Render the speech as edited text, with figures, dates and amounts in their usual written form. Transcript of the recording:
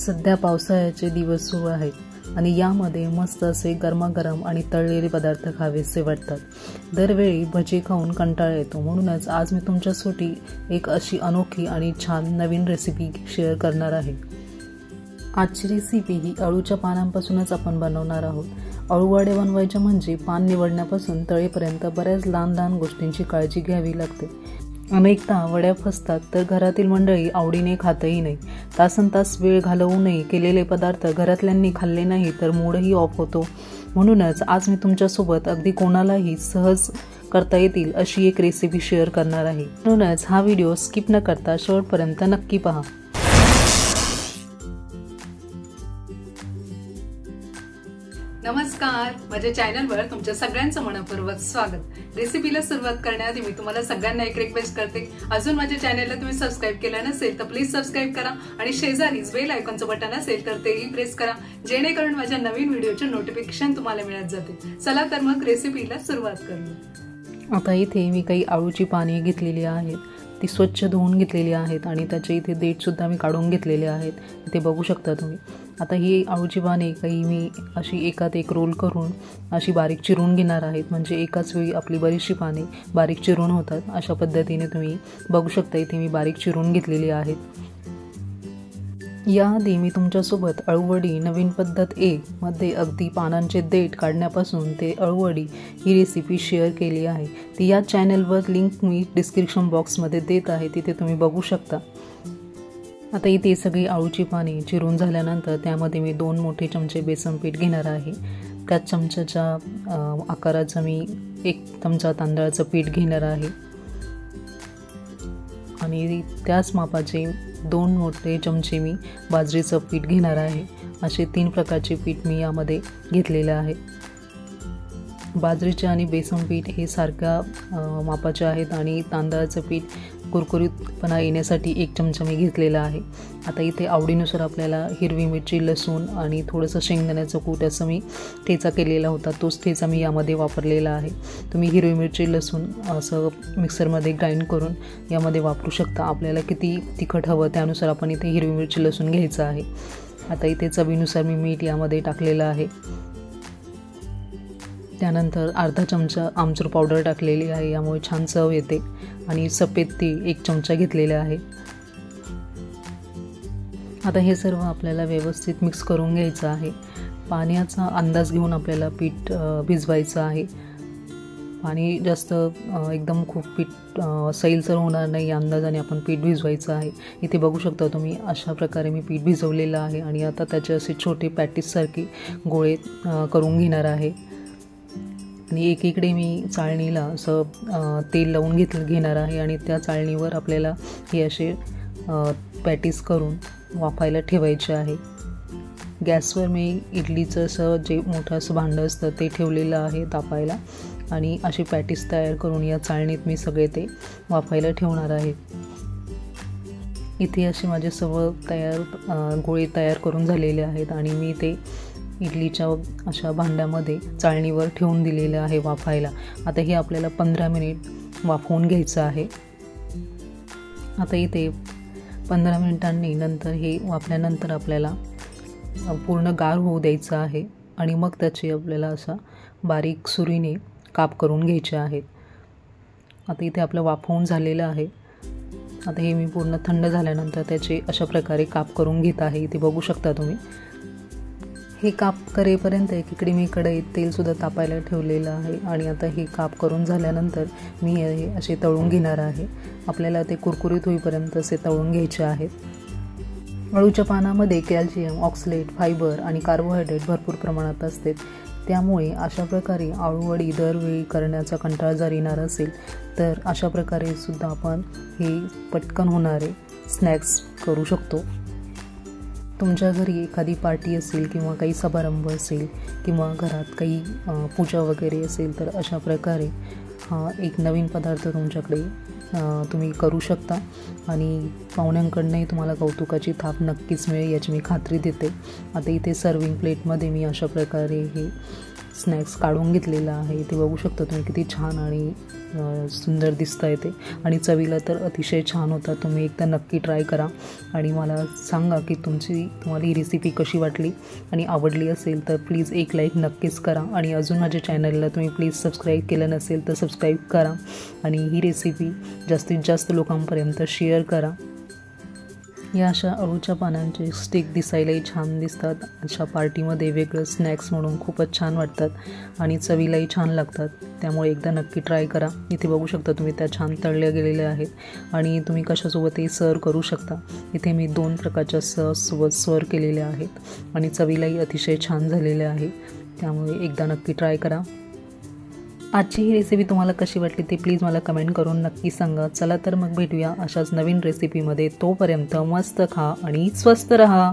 सध्या पावसाळ्याचे दिवस सुरू आहेत आणि यामध्ये मस्त असे गरमागरम आणि तळलेले पदार्थ खावेसे वाटतात। दरवेळी भजी खाऊन कंटाळा येतो, म्हणूनच आज मी तुमच्यासाठी एक अशी अनोखी आणि छान नवीन रेसिपी शेअर करणार आहे। आजची रेसिपी ही अळूच्या पानांपासूनच आपण बनवणार आहोत। अळूवडे बनवायचे म्हणजे पान निवडण्यापासून तळेपर्यंत बऱ्याच लहान लहान गोष्टींची काळजी घ्यावी लागते। अनेकदा वड्या फसतात तर घरातील मंडळी आवडीने खातही नाही। तासनतास वेळ घालवूनही केलेले पदार्थ घरातल्यांनी खाल्ले नाही तर मूडही ऑफ होतो। म्हणूनच आज मी तुमच्यासोबत अगदी कोणालाही सहज करता येतील अशी एक रेसिपी शेअर करणार आहे। म्हणूनच हा व्हिडिओ स्किप न करता शेवटपर्यंत नक्की पहा। नमस्कार, माझ्या चॅनलवर तुमच्या सगळ्यांचं मनपूर्वक स्वागत। रेसिपीला सुरुवात करण्याआधी मी तुम्हाला सगळ्यांना एक रिक्वेस्ट करते, अजून माझ्या चॅनलला तुम्ही सबस्क्राइब केलं नसेल तर प्लीज सबस्क्राइब करा आणि शेजारीच बेल आयकॉनचं बटन असेल तर तेही प्रेस करा, जेणेकरून माझ्या नवीन व्हिडिओचे नोटिफिकेशन तुम्हाला मिळत जाते। चला तर मग रेसिपीला सुरुवात करूया। आता इथे मी काही अळूची पाने घेतलेली आहेत, ती स्वच्छ धुवून घेतलेली आहेत आणि त्याचे इथे देठ सुद्धा मी काढून घेतलेले आहेत, ते बघू शकता तुम्ही। आता ही अळूची पाने काही मी अशी एकात एक रोल करून अशी बारीक चिरून घेणार आहेत, म्हणजे एकाच वेळी आपली बरीचशी पाने बारीक चिरून होतात। अशा पद्धतीने तुम्ही बघू शकता, इथे मी बारीक चिरून घेतलेली आहेत। याआधी मी तुमच्यासोबत अळूवडी नवीन पद्धत ए मध्ये अगदी पानांचे देठ काढण्यापासून ते अळूवडी ही रेसिपी शेअर केली आहे। ती या चॅनलवर लिंक मी डिस्क्रिप्शन बॉक्समध्ये देत आहे, तिथे तुम्ही बघू शकता। आता इथे सगळी अळूची पाने चिरून झाल्यानंतर त्यामध्ये मी 2 मोठे चमचे बेसन पीठ घेणार आहे। त्याच चमच्याच्या आकाराचा मी 1 चमचा तांदळाचं पीठ घेणार आहे आणि त्याच मापाचे 2 मोठे चमचे मी बाजरीचं पीठ घेणार आहे। असे 3 प्रकारचे पीठ मी यामध्ये घेतलेले आहे। बाजरीचे आणि बेसन पीठ हे सारख्या मापाचे आहेत आणि तांदळाचं पीठ कुरकुरीतपणा येण्यासाठी 1 चमचा मी घेतलेला आहे। आता इथे आवडीनुसार आपल्याला हिरवी मिरची, लसूण आणि थोडंसं शेंगदाण्याचं कूट असं मी ठेचा केलेला होता, तोच ठेचा मी यामध्ये वापरलेला आहे। तुम्ही हिरवी मिरची, लसूण असं मिक्सरमध्ये ग्राइंड करून यामध्ये वापरू शकता। आपल्याला किती तिखट हवं त्यानुसार आपण इथे हिरवी मिरची, लसूण घ्यायचं आहे। आता इथे चवीनुसार मी मीठ यामध्ये टाकलेलं आहे। त्यानंतर अर्धा चमचा आमचूर पावडर टाकलेली आहे, यामुळे छान चव येते आणि सफेद तीळ 1 चमचा घेतलेला आहे। आता हे सर्व आपल्याला व्यवस्थित मिक्स करून घ्यायचं आहे। पाण्याचा अंदाज घेऊन आपल्याला पीठ भिजवायचं आहे। पाणी जास्त एकदम खूप पीठ सैलसर होणार नाही या अंदाजाने आपण पीठ भिजवायचं आहे। इथे बघू शकता तुम्ही, अशा प्रकारे मी पीठ भिजवलेलं आहे आणि आता त्याचे असे छोटे पॅटीससारखे गोळे करून घेणार आहे आणि एकीकडे मी चाळणीला असं तेल लावून घेणार आहे आणि त्या चाळणीवर आपल्याला हे असे पॅटीस करून वाफायला ठेवायचे आहे। गॅसवर मी इडलीचं असं जे मोठं असं भांडं असतं ते ठेवलेलं आहे तापायला आणि असे पॅटीस तयार करून या चाळणीत मी सगळे ते वाफायला ठेवणार आहे। इथे असे माझे सर्व गोळे तयार करून झालेले आहेत आणि मी ते इडलीच्या अशा भांड्यामध्ये चाळणीवर ठेवून दिलेलं आहे वाफायला। आता हे आपल्याला 15 मिनिट वाफवून घ्यायचं आहे। आता इथे 15 मिनिटांनी नंतर हे वाफल्यानंतर आपल्याला पूर्ण गार होऊ द्यायचं आहे आणि मग त्याचे आपल्याला असा बारीक सुरीने काप करून घ्यायचे आहेत। आता इथे आपलं वाफवून झालेलं आहे। आता हे मी पूर्ण थंड झाल्यानंतर त्याचे अशा प्रकारे काप करून घेत आहे, इथे बघू शकता तुम्ही। हे काप करेपर्यंत एकीकडे मी कढईत तेलसुद्धा तापायला ठेवलेलं आहे आणि आता हे काप करून झाल्यानंतर मी हे असे तळून घेणार आहे। आपल्याला ते कुरकुरीत होईपर्यंत असे तळून घ्यायचे आहेत। अळूच्या पानामध्ये कॅल्शियम, ऑक्सलेट, फायबर आणि कार्बोहायड्रेट भरपूर प्रमाणात असते, त्यामुळे अशा प्रकारे अळूवडी दरवेळी करण्याचा कंटाळा जर येणार असेल तर अशा प्रकारे सुद्धा आपण हे पटकन होणारे स्नॅक्स करू शकतो। तुमच्या घरी एखादी पार्टी असेल किंवा काही समारंभ असेल किंवा घरात काही पूजा वगैरे असेल तर अशा प्रकारे हा एक नवीन पदार्थ तुमच्याकडे तुम्ही करू शकता आणि पाहुण्यांकडूनही तुम्हाला कौतुकाची थाप नक्कीच मिळेल याची मी खात्री देते। आता इथे सर्विंग प्लेटमध्ये मी अशा प्रकारे हे स्नॅक्स काढून घेतलेला आहे। इथे बघू शकता तुम्ही किती छान आणि सुंदर दिसतं आहे ते, आणि चवीला तर अतिशय छान होता। तुम्ही एकदा नक्की ट्राय करा आणि मला सांगा की तुम्हाला ही रेसिपी कशी वाटली, आणि आवडली असेल तर प्लीज एक लाईक नक्कीच करा, आणि अजून माझ्या चॅनलला तुम्ही प्लीज सबस्क्राईब केलं नसेल तर सबस्क्राईब करा, आणि ही रेसिपी जास्तीत जास्त लोकांपर्यंत शेअर करा। या अशा अळूच्या पानांचे स्टिक दिसायलाही छान दिसतात, अशा पार्टीमध्ये वेगळं स्नॅक्स म्हणून खूपच छान वाटतात आणि चवीलाही छान लागतात, त्यामुळे एकदा नक्की ट्राय करा। इथे बघू शकता तुम्ही त्या छान तळल्या गेलेल्या आहेत आणि तुम्ही कशासोबतही सर्व करू शकता। इथे मी 2 प्रकारच्या सॉससोबत सर्व केलेल्या आहेत आणि चवीलाही अतिशय छान झालेल्या आहे, त्यामुळे एकदा नक्की ट्राय करा। आजची ही रेसिपी तुम्हाला कशी वाटली ते प्लीज मला कमेंट करून नक्की सांगा। चला तर मग भेटूया अशाच नवीन रेसिपीमध्ये, तोपर्यंत मस्त खा आणि स्वस्त रहा।